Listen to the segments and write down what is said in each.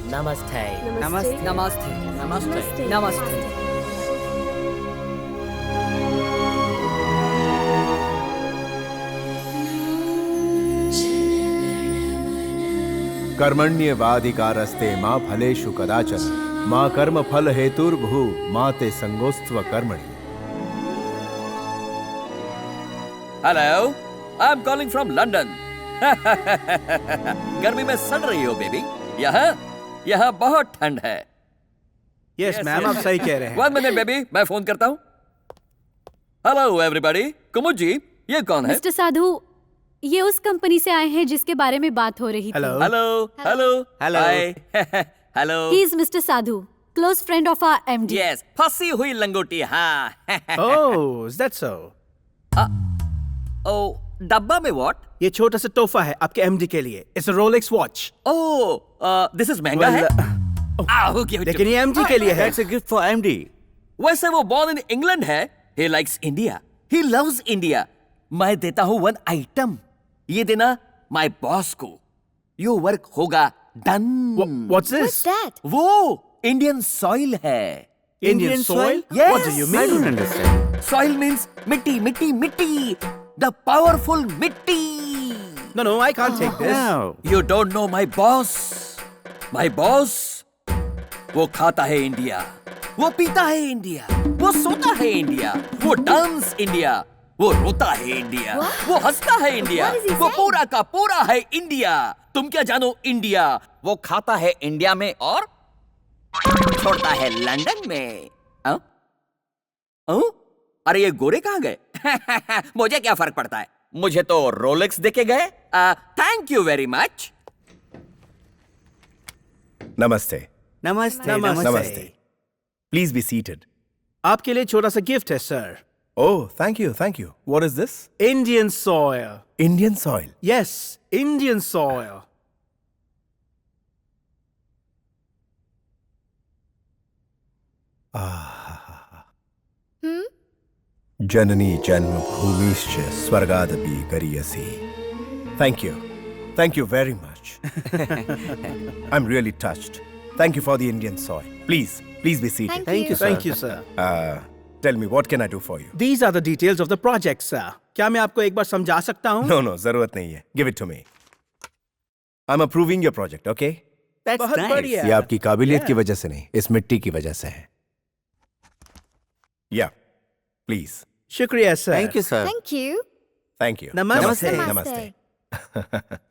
नमस्ते। नमस्ते। नमस्ते। नमस्ते। नमस्ते। कर्मण्येवाधिकारस्ते मां फलेषु कदाचन मां कर्म फल हेतुर्भु मां ते संगोस्त्व कर्मणि। Hello, I am calling from London. गर्मी में सड़ रही हो बेबी? यहाँ बहुत ठंड है। यस मैम, आप सही कह रहे हैं। 1 मिनट बेबी, मैं फोन करता हूँ। Hello everybody. कुमुद जी, ये कौन है? मिस्टर साधु, ये उस कंपनी से आए हैं जिसके बारे में बात हो रही थी। Hello. Hello hello hello. Hi. Hello. He is mister Sadhu, close friend of our MD. Yes, फंसी हुई लंगोटी। हाँ। ओह, इज दैट सो? ओ, डब्बा में व्हाट? ये छोटा सा तोहफा है आपके एमडी के लिए। It's a Rolex watch. Oh, this is महंगा है। give it to लेकिन me. ये एमडी के लिए है। That's a gift for MD. वैसे वो born in England है। He likes India. He loves India. मैं देता हूँ 1 आइटम। ये देना my boss को। Your work होगा done. What's this? वो Indian soil है। Indian soil? Yes. What do you mean? I don't understand. Soil means मिट्टी, मिट्टी, मिट्टी। The powerful मिट्टी। No, I can't take this. No. You don't know my boss. My boss, वो खाता है India, वो पीता है इंडिया, वो सोता है इंडिया, वो डांस इंडिया, वो रोता है इंडिया, वो हंसता है इंडिया, वो पूरा का पूरा है इंडिया। तुम क्या जानो इंडिया? वो खाता है इंडिया में और छोड़ता है लंदन में। हाँ? हाँ? अरे ये गोरे कहाँ गए? मुझे क्या फर्क पड़ता है? मुझे तो रोलेक्स देके गए। Thank you very much. नमस्ते। Namaste. नमस्ते। Please be seated. आपके लिए छोटा सा गिफ्ट है sir. Oh, thank you, thank you. What is this? Indian soil. Indian soil. Yes, Indian soil. जननी जन्मभूमिश्च स्वर्गादपि गरीयसी। Thank you very much. I'm really touched. Thank you for the Indian soil. Please be seated. Thank you, sir. Tell me, what can I do for you? These are the details of the project, sir. क्या मैं आपको एक बार समझा सकता हूँ? No, जरूरत नहीं है. Give it to me. I'm approving your project, okay? That's बहुत nice. बढ़िया। ये आपकी काबिलियत की वजह से नहीं, इस मिट्टी की वजह से है। Yeah, please. शुक्रिया sir. Thank you, sir. Thank you. नमस्ते। नमस्ते।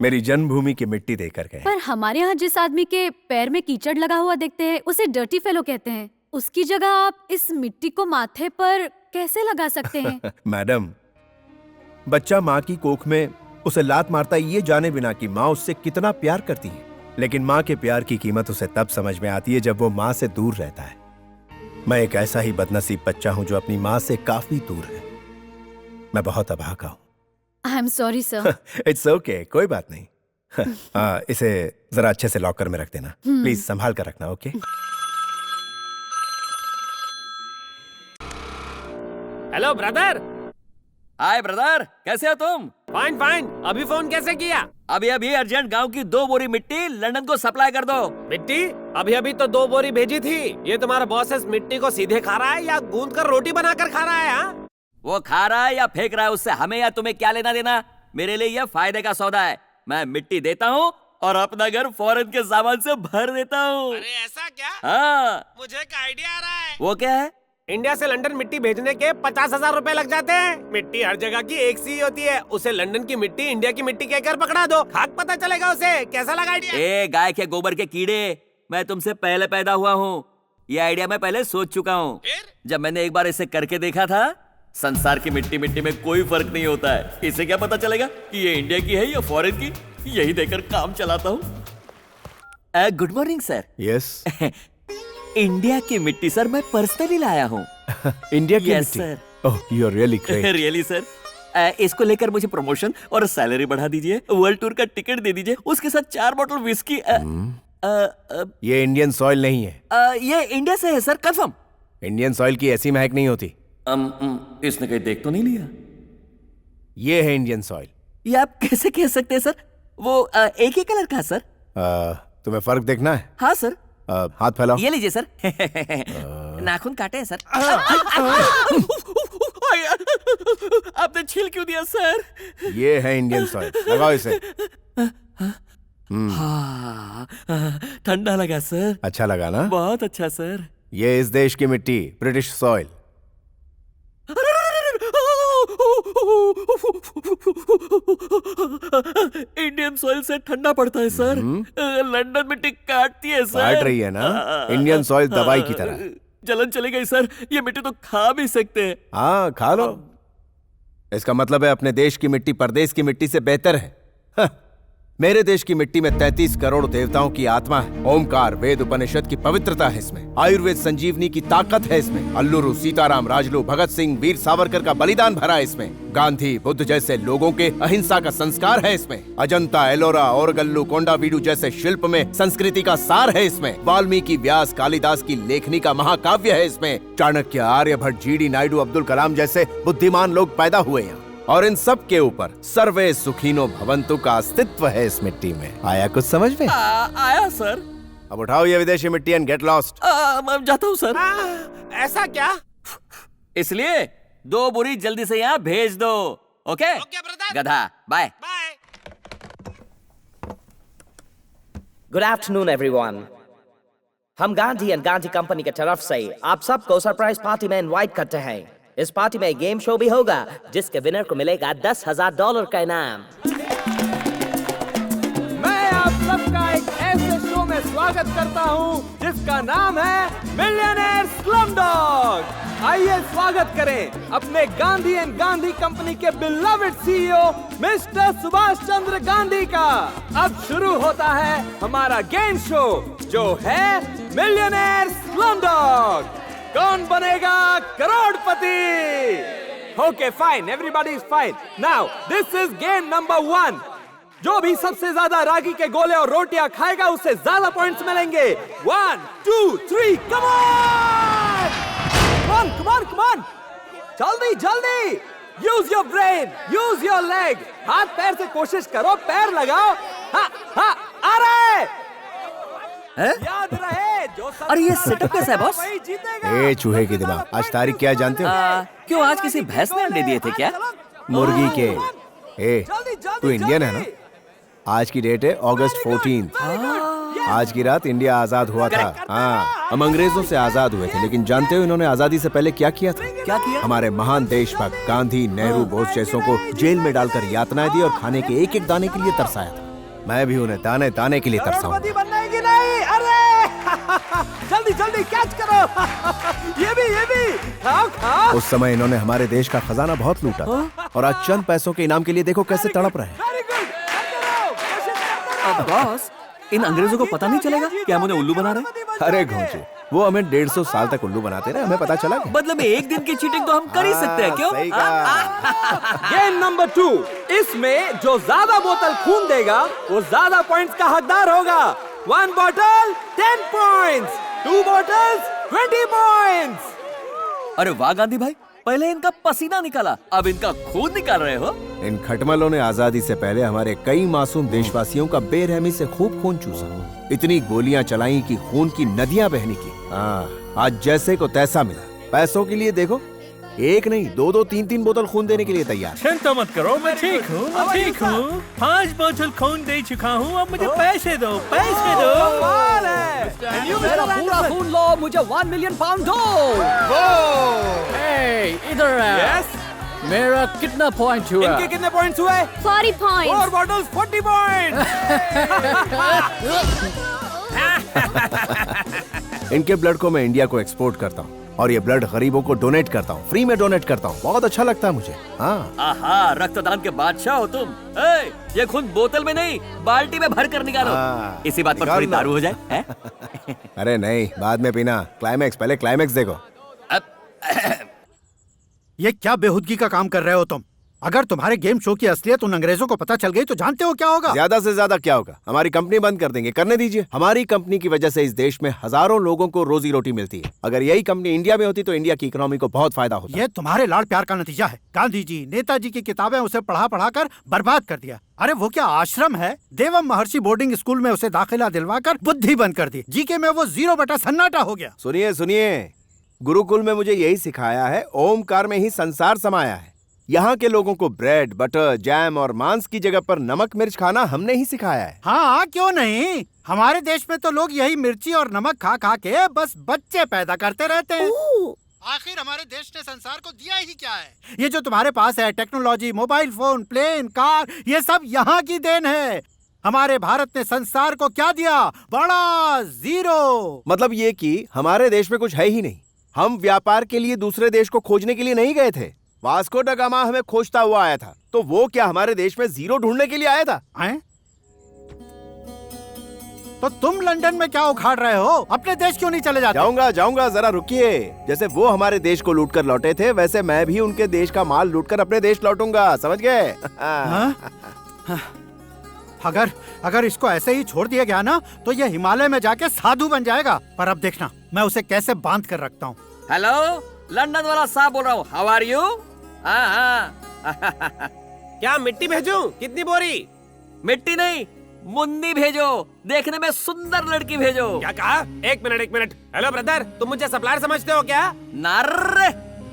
मेरी जन्मभूमि की मिट्टी देकर गए। पर हमारे यहाँ जिस आदमी के पैर में कीचड़ लगा हुआ देखते हैं उसे डर्टी फेलो कहते हैं। उसकी जगह आप इस मिट्टी को माथे पर कैसे लगा सकते हैं? मैडम, बच्चा माँ की कोख में उसे लात मारता है ये जाने बिना कि माँ उससे कितना प्यार करती है, लेकिन माँ के प्यार की कीमत उसे तब समझ में आती है जब वो माँ से दूर रहता है। मैं एक ऐसा ही बदनसीब बच्चा हूँ जो अपनी माँ से काफी दूर है। मैं बहुत अभागा हूँ। I am sorry sir. It's okay, कोई बात नहीं। इसे जरा अच्छे से लॉकर में रख देना, प्लीज संभाल कर रखना, okay? Hello brother. Hi brother, कैसे हो तुम? Fine fine. अभी फोन कैसे किया? अभी अर्जेंट गांव की 2 बोरी मिट्टी लंदन को सप्लाई कर दो। मिट्टी अभी तो 2 बोरी भेजी थी। ये तुम्हारा बॉस इस मिट्टी को सीधे खा रहा है या गूंद कर रोटी बनाकर खा रहा है? हाँ? वो खा रहा है या फेंक रहा है, उससे हमें या तुम्हें क्या लेना देना? मेरे लिए यह फायदे का सौदा है। मैं मिट्टी देता हूँ और अपना घर फॉरेन के सामान से भर देता हूँ। अरे ऐसा क्या? हाँ। मुझे एक आइडिया आ रहा है। वो क्या है? इंडिया से लंदन मिट्टी भेजने के 50,000 रुपए लग जाते हैं। मिट्टी हर जगह की एक सी होती है। उसे लंदन की मिट्टी इंडिया की मिट्टी कहकर पकड़ा दो, खाक पता चलेगा उसे। कैसा लगा आइडिया? ए गाय के गोबर के कीड़े, मैं तुमसे पहले पैदा हुआ हूँ। ये आइडिया मैं पहले सोच चुका हूँ। जब मैंने एक बार इसे करके देखा था, संसार की मिट्टी में कोई फर्क नहीं होता है। इसे क्या पता चलेगा कि ये इंडिया की है या फॉरेन की? यही देकर काम चलाता हूँ। Good morning sir. Yes. India की मिट्टी सर, मैं पर्सनली लाया हूँ। इंडिया की Yes, मिट्टी? sir. Oh, you are really great. Really sir. इसको लेकर मुझे प्रमोशन और सैलरी बढ़ा दीजिए, वर्ल्ड टूर का टिकट दे दीजिए, उसके साथ 4 बोतल विस्की। ये इंडियन सॉइल नहीं है। ये इंडिया से है सर, कंफर्म। इंडियन सॉइल की ऐसी महक नहीं होती। इसने कहीं देख तो नहीं लिया? ये है इंडियन सॉइल। ये आप कैसे कह सकते हैं सर? वो एक ही कलर का है सर। तुम्हें फर्क देखना है? हाँ सर। हाथ फैलाओ। ये लीजिए सर। नाखून काटे हैं सर। आपने छील क्यों दिया सर? ये है इंडियन सॉइल, लगाओ इसे। हाँ, ठंडा लगा सर। अच्छा लगा ना? बहुत अच्छा सर। ये इस देश की मिट्टी, ब्रिटिश सॉइल। इंडियन सॉइल से ठंडा पड़ता है सर। लंदन मिट्टी काटती है सर। काट रही है ना? इंडियन सॉइल दवाई की तरह। जलन चली गई सर। ये मिट्टी तो खा भी सकते हैं। हाँ, खा लो। इसका मतलब है अपने देश की मिट्टी परदेश की मिट्टी से बेहतर है। मेरे देश की मिट्टी में 33 करोड़ देवताओं की आत्मा है। ओमकार, वेद, उपनिषद की पवित्रता है इसमें। आयुर्वेद संजीवनी की ताकत है इसमें। अल्लूरू, सीताराम, राजलू, भगत सिंह, वीर सावरकर का बलिदान भरा है इसमें। गांधी, बुद्ध जैसे लोगों के अहिंसा का संस्कार है इसमें। अजंता, एलोरा, ओरगल्लू, कोंडावीडू जैसे शिल्प में संस्कृति का सार है इसमें। वाल्मीकि, व्यास, कालिदास की लेखनी का महाकाव्य है इसमें। चाणक्य, आर्यभट्ट, जीडी नायडू, अब्दुल कलाम जैसे बुद्धिमान लोग पैदा हुए हैं। और इन सब के ऊपर सर्वे सुखीनो भवंतु का अस्तित्व है इस मिट्टी में। आया कुछ समझ में? आया सर। अब उठाओ ये विदेशी मिट्टी एंड गेट लॉस्ट। मैं जाता हूँ सर। ऐसा क्या? इसलिए 2 बोरी जल्दी से यहाँ भेज दो। Okay brother. गधा, bye. Bye. Good afternoon everyone. हम गांधी एंड गांधी कंपनी की तरफ से आप सबको सरप्राइज पार्टी में इनवाइट करते हैं। इस पार्टी में गेम शो भी होगा जिसके विनर को मिलेगा $10,000 का इनाम। मैं आप सबका एक ऐसे शो में स्वागत करता हूं जिसका नाम है मिलियनेयर स्लमडॉग। आइए स्वागत करें अपने गांधी एंड गांधी कंपनी के beloved CEO mister Subhash Chandra Gandhi का। अब शुरू होता है हमारा गेम शो जो है millionaire slumdog. Kaun Banega Crorepati? Okay fine, everybody is fine. Now this is game number 1। जो भी सबसे ज्यादा रागी के गोले और रोटियां खाएगा उससे ज्यादा पॉइंट्स मिलेंगे। 1 2 3 come on come on come on, जल्दी जल्दी। Use your brain, use your leg. हाथ पैर से कोशिश करो, पैर लगाओ। हाँ हाँ, आ रहा है। याद रहे जो अरे ये सेटअप कैसा है बॉस? वही जीतेगा। ए चूहे की दिमाग, आज तारीख क्या है जानते हो? क्यों आज किसी भैंस ने अंडे दिए थे क्या? मुर्गी के। ए, तू इंडियन है ना? आज की डेट है अगस्त 14। आज की रात इंडिया आजाद हुआ था। हाँ, हम अंग्रेजों से आजाद हुए थे, लेकिन जानते हो इन्होंने आजादी से पहले क्या किया था? क्या किया? हमारे महान देशभक्त गांधी, नेहरू, बोस जैसों को जेल में डालकर यातनाएं दी और खाने के एक एक दाने के लिए तरसाया था। मैं भी उन्हें दाने दाने के लिए तरसाऊंगा। करोड़पति बनना कि नहीं? अरे जल्दी जल्दी कैच करो। ये भी खाओ खाओ। उस समय इन्होंने हमारे देश का खजाना बहुत लूटा था और आज चंद पैसों के इनाम के लिए देखो कैसे तड़प रहे हैं। Very good. बॉस, इन अंग्रेजों को पता नहीं चलेगा कि हम उन्हें उल्लू बना रहे हैं? अरे घोंचे, वो हमें 150 साल तक उल्लू बनाते रहे, हमें पता चला क्या? बदले में एक दिन की चीटिंग तो हम कर ही सकते हैं, क्यों? सही कहा। Game number 2। इसमें जो ज्यादा बोतल खून देगा वो ज्यादा पॉइंट्स का हकदार होगा। 1 बॉटल 10 पॉइंट्स, 2 बॉटल्स 20 पॉइंट्स। अरे वाह गांधी भाई, पहले इनका पसीना निकाला, अब इनका खून निकाल रहे हो। इन खटमलों ने आजादी से पहले हमारे कई मासूम देशवासियों का बेरहमी से खूब खून चूसा। इतनी गोलियां चलाई कि खून की नदियां बहने की। हाँ, आज जैसे को तैसा मिला। पैसों के लिए देखो, एक नहीं 2-2 3-3 बोतल खून देने के लिए तैयार। चिंता मत करो, मैं ठीक हूँ, मैं ठीक हूँ। 5 बोतल खून दे चुका हूँ, अब मुझे पैसे दो, पैसे दो। कमाल है। मेरा पूरा खून लो, मुझे 1 मिलियन पाउंड दो। इधर यस। मेरा कितना पॉइंट हुआ? इनके कितने पॉइंट्स हुए? 40 points. 4 bottles 40 points. इनके ब्लड को मैं इंडिया को एक्सपोर्ट करता हूँ और ये ब्लड गरीबों को डोनेट करता हूँ, फ्री में डोनेट करता हूँ। बहुत अच्छा लगता है मुझे। हाँ, आहा, रक्तदान के बादशाह हो तुम। ये खून बोतल में नहीं, बाल्टी में भर कर निकालो। हाँ, इसी बात पर निकाल थोड़ी लो। दारू हो जाए, हैं? अरे नहीं, बाद में पीना। क्लाइमैक्स, पहले क्लाइमैक्स देखो। ये क्या बेहुदगी का काम कर रहे हो तुम? अगर तुम्हारे गेम शो की असलियत उन अंग्रेजों को पता चल गई तो जानते हो क्या होगा? ज्यादा से ज्यादा क्या होगा? हमारी कंपनी बंद कर देंगे। करने दीजिए। हमारी कंपनी की वजह से इस देश में हजारों लोगों को रोजी रोटी मिलती है। अगर यही कंपनी इंडिया में होती तो इंडिया की इकोनॉमी को बहुत फायदा होता। ये तुम्हारे लाड़ प्यार का नतीजा है। गांधी जी, नेताजी की किताबें उसे पढ़ा पढ़ा कर बर्बाद कर दिया। अरे वो क्या आश्रम है? देवम महर्षि बोर्डिंग स्कूल में उसे दाखिला दिलवाकर बुद्धि बंद कर दी। जीके में वो 0 बटा सन्नाटा हो गया। सुनिए सुनिए, गुरुकुल में मुझे यही सिखाया है, ओमकार में ही संसार समाया है। यहाँ के लोगों को ब्रेड, बटर, जैम और मांस की जगह पर नमक मिर्च खाना हमने ही सिखाया है। हाँ, क्यों नहीं? हमारे देश में तो लोग यही मिर्ची और नमक खा खा के बस बच्चे पैदा करते रहते हैं। आखिर हमारे देश ने संसार को दिया ही क्या है? ये जो तुम्हारे पास है, technology, mobile phone, plane, car, ये सब यहाँ की देन है। हमारे भारत ने संसार को क्या दिया? बड़ा जीरो। मतलब ये कि हमारे देश में कुछ है ही नहीं। हम व्यापार के लिए दूसरे देश को खोजने के लिए नहीं गए थे। वास्को ड गामा हमें खोजता हुआ आया था, तो वो क्या हमारे देश में जीरो ढूंढने के लिए आया था? हैं? तो तुम लंदन में क्या उखाड़ रहे हो? अपने देश क्यों नहीं चले जाते? जाऊंगा, जरा रुकिए। जैसे वो हमारे देश को लूट कर लौटे थे, वैसे मैं भी उनके देश का माल लूट कर अपने देश लौटूंगा। समझ गए? अगर इसको ऐसे ही छोड़ दिया गया ना, तो ये हिमालय में जाके साधु बन जाएगा। पर अब देखना, मैं उसे कैसे बांध कर रखता हूँ। हेलो, लंदन वाला साहब बोल रहा हूँ। How are you? क्या मिट्टी भेजूं? कितनी बोरी? मिट्टी नहीं, मुन्नी भेजो। देखने में सुंदर लड़की भेजो। क्या कहा? एक मिनट। हेलो ब्रदर, तुम मुझे सप्लायर समझते हो क्या? नार्रे,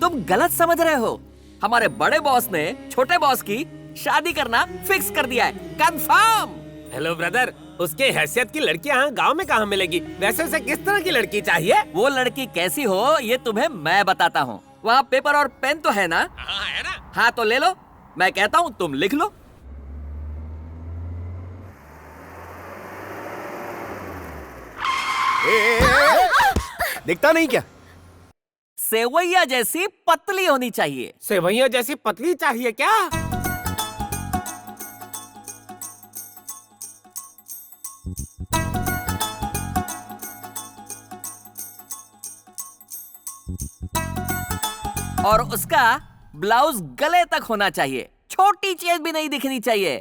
तुम गलत समझ रहे हो। हमारे बड़े बॉस ने छोटे बॉस की शादी करना फिक्स कर दिया है, कंफर्म। हेलो ब्रदर, उसके हैसियत की लड़की यहाँ गाँव में कहाँ मिलेगी? वैसे उसे किस तरह की लड़की चाहिए? वो लड़की कैसी हो ये तुम्हें मैं बताता हूँ। वहाँ पेपर और पेन तो है ना? हाँ है ना। हाँ तो ले लो, मैं कहता हूँ तुम लिख लो। दिखता नहीं क्या? सेवैया जैसी पतली होनी चाहिए। सेवैया जैसी पतली चाहिए क्या? और उसका ब्लाउज गले तक होना चाहिए, छोटी चीज भी नहीं दिखनी चाहिए।